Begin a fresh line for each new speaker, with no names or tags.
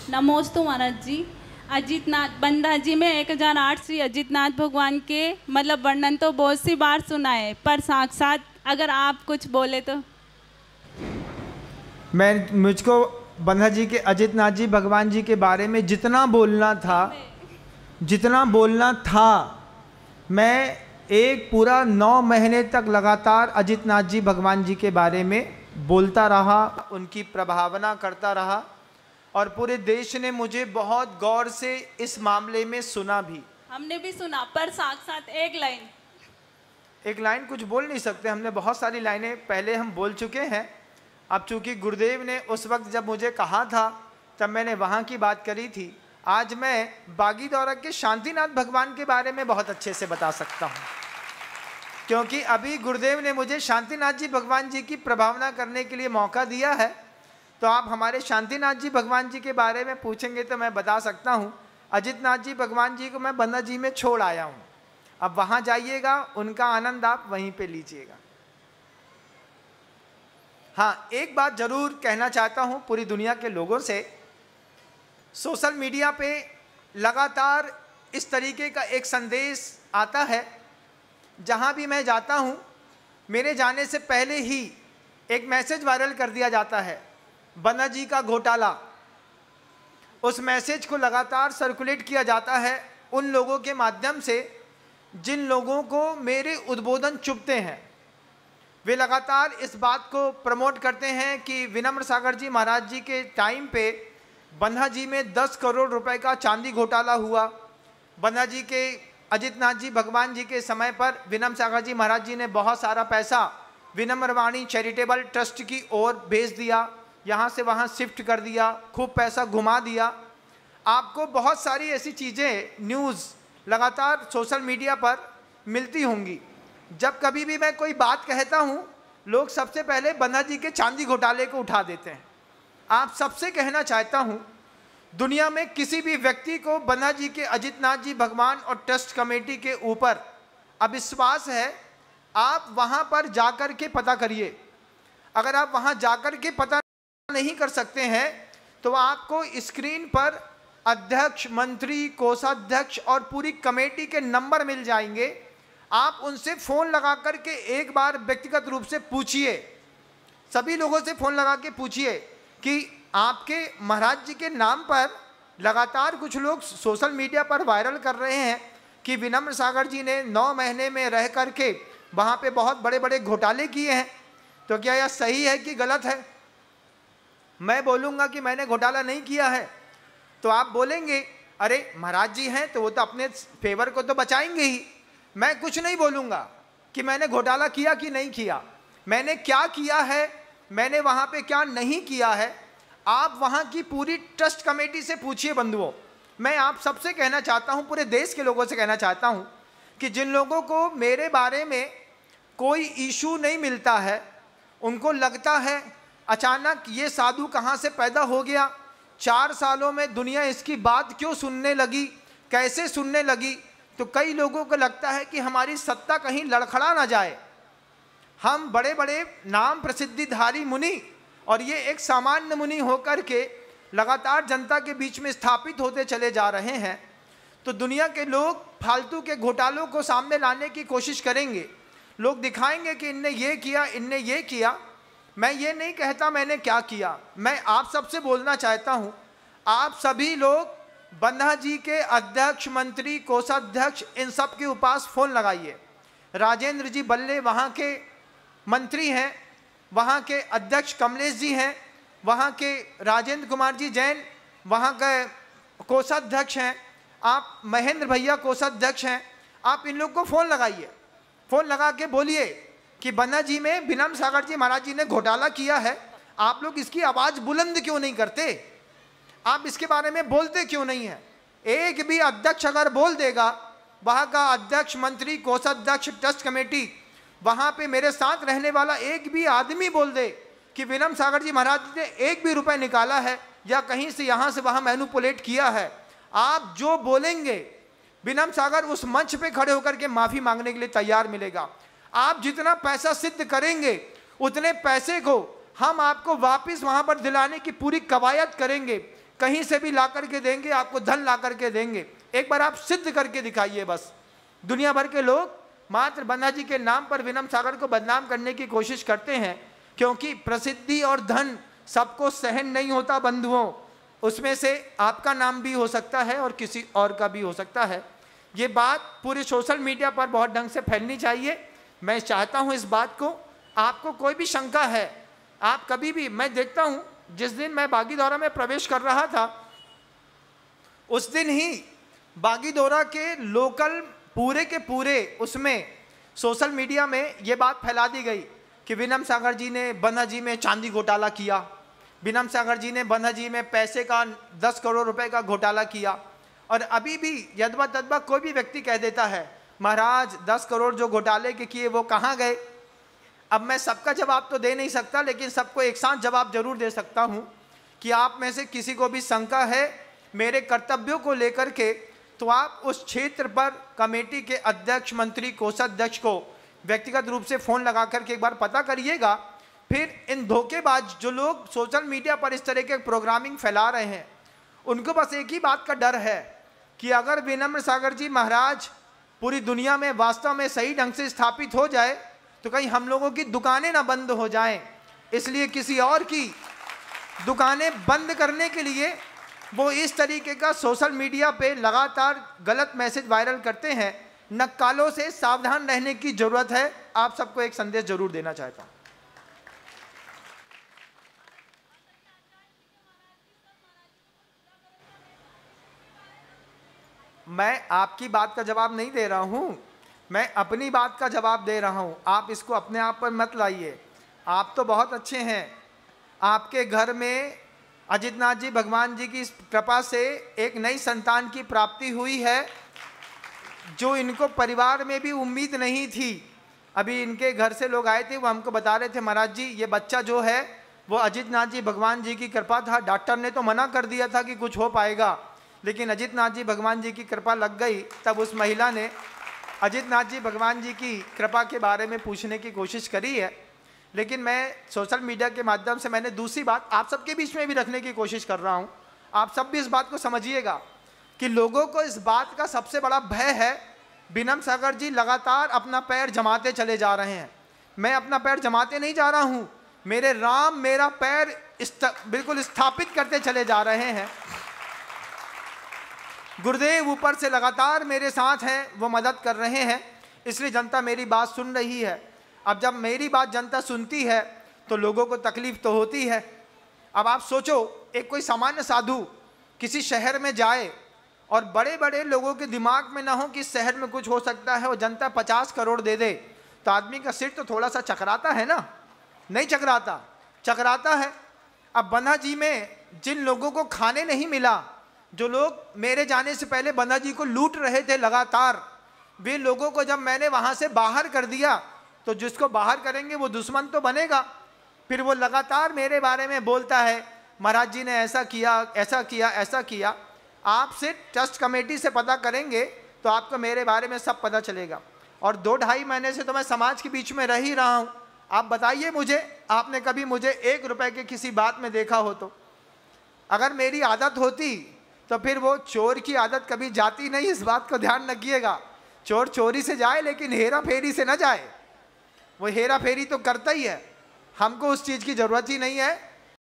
नमोस्तु महाराज जी। अजितनाथ बंधा जी में 1008 श्री अजितनाथ भगवान के मतलब वर्णन तो बहुत सी बार सुना है, पर साक्षात अगर आप कुछ बोले तो।
मुझको बंधा जी के अजितनाथ जी भगवान जी के बारे में जितना बोलना था मैं एक पूरा 9 महीने तक लगातार अजितनाथ जी भगवान जी के बारे में बोलता रहा, उनकी प्रभावना करता रहा और पूरे देश ने मुझे बहुत गौर से इस मामले में सुना भी।
हमने भी सुना, पर साक्षात एक लाइन
कुछ बोल नहीं सकते। हमने बहुत सारी लाइनें पहले हम बोल चुके हैं। अब चूंकि गुरुदेव ने उस वक्त जब मुझे कहा था तब मैंने वहाँ की बात करी थी। आज मैं बागीदौरा के शांतिनाथ भगवान के बारे में बहुत अच्छे से बता सकता हूँ, क्योंकि अभी गुरुदेव ने मुझे शांतिनाथ जी भगवान जी की प्रभावना करने के लिए मौका दिया है। तो आप हमारे शांतिनाथ जी भगवान जी के बारे में पूछेंगे तो मैं बता सकता हूँ। अजितनाथ जी भगवान जी को मैं बंधा जी में छोड़ आया हूँ। अब वहाँ जाइएगा, उनका आनंद आप वहीं पे लीजिएगा। हाँ, एक बात जरूर कहना चाहता हूँ पूरी दुनिया के लोगों से। सोशल मीडिया पे लगातार इस तरीके का एक संदेश आता है, जहाँ भी मैं जाता हूँ मेरे जाने से पहले ही एक मैसेज वायरल कर दिया जाता है, बंधा जी का घोटाला। उस मैसेज को लगातार सर्कुलेट किया जाता है उन लोगों के माध्यम से जिन लोगों को मेरे उद्बोधन चुभते हैं। वे लगातार इस बात को प्रमोट करते हैं कि विनम्र सागर जी महाराज जी के टाइम पे बंधा जी में 10 करोड़ रुपए का चांदी घोटाला हुआ। बंधा जी के अजितनाथ जी भगवान जी के समय पर विनम्र सागर जी महाराज जी ने बहुत सारा पैसा विनम्रवाणी चैरिटेबल ट्रस्ट की ओर भेज दिया, यहाँ से वहाँ शिफ्ट कर दिया, खूब पैसा घुमा दिया। आपको बहुत सारी ऐसी चीज़ें न्यूज़ लगातार सोशल मीडिया पर मिलती होंगी। जब कभी भी मैं कोई बात कहता हूँ, लोग सबसे पहले बंधा जी के चांदी घोटाले को उठा देते हैं। आप सबसे कहना चाहता हूँ, दुनिया में किसी भी व्यक्ति को बंधा जी के अजितनाथ जी भगवान और ट्रस्ट कमेटी के ऊपर अविश्वास है, आप वहाँ पर जाकर के पता करिए। अगर आप वहाँ जाकर के पता नहीं कर सकते हैं तो आपको स्क्रीन पर अध्यक्ष, मंत्री, कोषाध्यक्ष और पूरी कमेटी के नंबर मिल जाएंगे। आप उनसे फ़ोन लगा करके एक बार व्यक्तिगत रूप से पूछिए, सभी लोगों से फ़ोन लगा के पूछिए कि आपके महाराज जी के नाम पर लगातार कुछ लोग सोशल मीडिया पर वायरल कर रहे हैं कि विनम्र सागर जी ने 9 महीने में रह करके वहाँ पे बहुत बड़े बड़े घोटाले किए हैं। तो क्या यह सही है कि गलत है? मैं बोलूँगा कि मैंने घोटाला नहीं किया है तो आप बोलेंगे अरे महाराज जी हैं तो वो तो अपने फेवर को तो बचाएंगे ही। मैं कुछ नहीं बोलूँगा कि मैंने घोटाला किया कि नहीं किया, मैंने क्या किया है, मैंने वहाँ पे क्या नहीं किया है। आप वहाँ की पूरी ट्रस्ट कमेटी से पूछिए बंधुओं। मैं आप सबसे कहना चाहता हूँ, पूरे देश के लोगों से कहना चाहता हूँ कि जिन लोगों को मेरे बारे में कोई इशू नहीं मिलता है, उनको लगता है अचानक ये साधु कहाँ से पैदा हो गया, 4 सालों में दुनिया इसकी बात क्यों सुनने लगी, कैसे सुनने लगी। तो कई लोगों को लगता है कि हमारी सत्ता कहीं लड़खड़ा ना जाए। हम बड़े बड़े नाम प्रसिद्धिधारी मुनि और ये एक सामान्य मुनि होकर के लगातार जनता के बीच में स्थापित होते चले जा रहे हैं। तो दुनिया के लोग फालतू के घोटालों को सामने लाने की कोशिश करेंगे। लोग दिखाएंगे कि इनने ये किया, इनने ये किया। मैं ये नहीं कहता मैंने क्या किया। मैं आप सबसे बोलना चाहता हूँ, आप सभी लोग बंधा जी के अध्यक्ष, मंत्री, कोषाध्यक्ष इन सब के पास फ़ोन लगाइए। राजेंद्र जी बल्ले वहाँ के मंत्री हैं, वहाँ के अध्यक्ष कमलेश जी हैं, वहाँ के राजेंद्र कुमार जी जैन वहाँ के कोषाध्यक्ष हैं, आप महेंद्र भैया कोषाध्यक्ष हैं। आप इन लोग को फ़ोन लगाइए, फ़ोन लगा के बोलिए कि बंधा जी में विनम्र सागर जी महाराज जी ने घोटाला किया है। आप लोग इसकी आवाज़ बुलंद क्यों नहीं करते? आप इसके बारे में बोलते क्यों नहीं हैं? एक भी अध्यक्ष अगर बोल देगा, वहाँ का अध्यक्ष, मंत्री, कोषाध्यक्ष, ट्रस्ट कमेटी, वहाँ पे मेरे साथ रहने वाला एक भी आदमी बोल दे कि विनम्र सागर जी महाराज जी ने एक भी रुपए निकाला है या कहीं से यहाँ से वहाँ मैनिपुलेट किया है, आप जो बोलेंगे विनम्र सागर उस मंच पे खड़े होकर के माफ़ी मांगने के लिए तैयार मिलेगा। आप जितना पैसा सिद्ध करेंगे उतने पैसे को हम आपको वापस वहाँ पर दिलाने की पूरी कवायद करेंगे। कहीं से भी ला करके देंगे, आपको धन ला करके देंगे। एक बार आप सिद्ध करके दिखाइए। बस दुनिया भर के लोग मात्र बन्ना जी के नाम पर विनम्र सागर को बदनाम करने की कोशिश करते हैं, क्योंकि प्रसिद्धि और धन सबको सहन नहीं होता बंधुओं। उसमें से आपका नाम भी हो सकता है और किसी और का भी हो सकता है। ये बात पूरे सोशल मीडिया पर बहुत ढंग से फैलनी चाहिए। मैं चाहता हूँ इस बात को, आपको कोई भी शंका है, आप कभी भी, मैं देखता हूँ जिस दिन मैं बागीदौरा में प्रवेश कर रहा था उस दिन ही बागीदौरा के लोकल पूरे के पूरे उसमें सोशल मीडिया में ये बात फैला दी गई कि विनम्र सागर जी ने बन्ना जी में चांदी घोटाला किया, विनम्र सागर जी ने बन्ना जी में पैसे का 10 करोड़ रुपए का घोटाला किया। और अभी भी यदवा तदवा कोई भी व्यक्ति कह देता है महाराज 10 करोड़ जो घोटाले के किए वो कहाँ गए। अब मैं सबका जवाब तो दे नहीं सकता, लेकिन सबको एक साथ जवाब जरूर दे सकता हूँ कि आप में से किसी को भी शंका है मेरे कर्तव्यों को लेकर के, तो आप उस क्षेत्र पर कमेटी के अध्यक्ष, मंत्री, कोषाध्यक्ष को व्यक्तिगत रूप से फ़ोन लगा करके एक बार पता करिएगा। फिर इन धोखेबाज जो लोग सोशल मीडिया पर इस तरह के प्रोग्रामिंग फैला रहे हैं, उनको बस एक ही बात का डर है कि अगर विनम्र सागर जी महाराज पूरी दुनिया में वास्तव में सही ढंग से स्थापित हो जाए तो कहीं हम लोगों की दुकानें ना बंद हो जाएं। इसलिए किसी और की दुकानें बंद करने के लिए वो इस तरीके का सोशल मीडिया पे लगातार गलत मैसेज वायरल करते हैं। नक्कालों से सावधान रहने की जरूरत है। आप सबको एक संदेश जरूर देना चाहता हूं। मैं आपकी बात का जवाब नहीं दे रहा हूं, मैं अपनी बात का जवाब दे रहा हूं। आप इसको अपने आप पर मत लाइए। आप तो बहुत अच्छे हैं, आपके घर में अजितनाथ जी भगवान जी की कृपा से एक नई संतान की प्राप्ति हुई है, जो इनको परिवार में भी उम्मीद नहीं थी। अभी इनके घर से लोग आए थे, वो हमको बता रहे थे महाराज जी ये बच्चा जो है वो अजितनाथ जी भगवान जी की कृपा था। डॉक्टर ने तो मना कर दिया था कि कुछ हो पाएगा, लेकिन अजितनाथ जी भगवान जी की कृपा लग गई। तब उस महिला ने अजितनाथ जी भगवान जी की कृपा के बारे में पूछने की कोशिश करी है। लेकिन मैं सोशल मीडिया के माध्यम से मैंने दूसरी बात आप सबके बीच में भी रखने की कोशिश कर रहा हूँ। आप सब भी इस बात को समझिएगा कि लोगों को इस बात का सबसे बड़ा भय है, विनम्र सागर जी लगातार अपना पैर जमाते चले जा रहे हैं। मैं अपना पैर जमाते नहीं जा रहा हूँ, मेरे राम मेरा पैर बिल्कुल स्थापित करते चले जा रहे हैं। गुरुदेव ऊपर से लगातार मेरे साथ हैं, वो मदद कर रहे हैं, इसलिए जनता मेरी बात सुन रही है। अब जब मेरी बात जनता सुनती है तो लोगों को तकलीफ तो होती है। अब आप सोचो, एक कोई सामान्य साधु किसी शहर में जाए और बड़े बड़े लोगों के दिमाग में ना हो कि इस शहर में कुछ हो सकता है, और जनता 50 करोड़ दे दे, तो आदमी का सिर तो थोड़ा सा चकराता है ना? नहीं चकराता? चकराता है। अब बन्ना जी में जिन लोगों को खाने नहीं मिला, जो लोग मेरे जाने से पहले बन्ना जी को लूट रहे थे लगातार, वे लोगों को जब मैंने वहाँ से बाहर कर दिया तो जिसको बाहर करेंगे वो दुश्मन तो बनेगा। फिर वो लगातार मेरे बारे में बोलता है महाराज जी ने ऐसा किया, ऐसा किया, ऐसा किया। आपसे ट्रस्ट कमेटी से पता करेंगे तो आपको मेरे बारे में सब पता चलेगा। और 2-2.5 महीने से तो मैं समाज के बीच में रह ही रहा हूँ। आप बताइए मुझे, आपने कभी मुझे 1 रुपए के किसी बात में देखा हो? तो अगर मेरी आदत होती तो फिर वो चोर की आदत कभी जाती नहीं। इस बात को ध्यान रखिएगा। चोर चोरी से जाए लेकिन हेरा फेरी से न जाए। वो हेरा फेरी तो करता ही है, हमको उस चीज़ की ज़रूरत ही नहीं है।